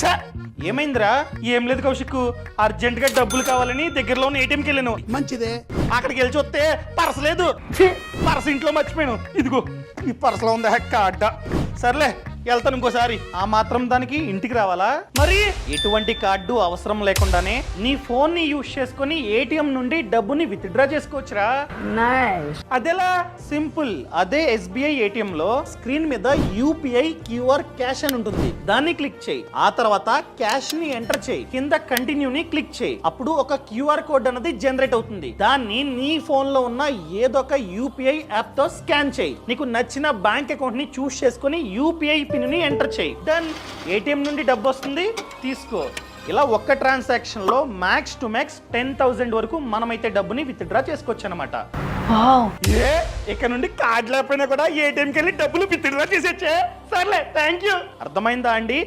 ఛ! ఏమైందిరా? ఏం లేదు కౌశిక్, అర్జెంట్ గా డబ్బులు కావాలని దగ్గరలో ఉన్న ఏటీఎంకి వెళ్ళాను. మంచిదే. అక్కడికి వెళ్ళి చూస్తే పర్స్ లేదు. పర్స్ ఇంట్లో మర్చిపోయాను. ఇదిగో ఈ పర్సులో ఉంది కార్డ. సర్లే వెళ్తాను ఇంకోసారి. ఆ మాత్రం దానికి ఇంటికి రావాలా? మరి ఎటువంటి కార్డు అవసరం లేకుండానే నీ ఫోన్ ని యూజ్ చేసుకుని ఏటీఎం నుండి డబ్బుని విత్డ్రా చేసుకోవచ్చురా. అదెలా? సింపుల్. అదే ఎస్బీఐ ఏటీఎం లో స్క్రీన్ మీద యూపీఐ క్యూఆర్ క్యాష్ అని ఉంటుంది. దాన్ని క్లిక్ చేయి. ఆ తర్వాత క్యాష్ ని ఎంటర్ చేయి. కింద కంటిన్యూ ని క్లిక్ చేయి. అప్పుడు ఒక క్యూఆర్ కోడ్ అనేది జనరేట్ అవుతుంది. దాన్ని నీ ఫోన్ లో ఉన్న ఏదో ఒక యూపీఐ యాప్ తో స్కాన్ చేయి. నీకు నచ్చిన బ్యాంక్ అకౌంట్ ని చూస్ చేసుకుని యూపీఐ పిన్ ని ఎంటర్ చేయి. డన్. ఏటీఎం నుండి డబ్బు వస్తుంది, తీసుకో. ఇలా ఒక్క ట్రాన్సాక్షన్ లో మ్యాక్స్ టు మ్యాక్స్ 10,000 వరకు మనమైతే డబ్బుని విత్డ్రా చేసుకోవచ్చు అనమాట. ఇక్కడ నుండి కార్డు లేకపోయినా కూడా ఏటీఎంకి వెళ్ళి డబ్బులు విత్డ్రా చేసేచ్చే. సర్లే, థ్యాంక్ యూ. అర్థమైందా అండి?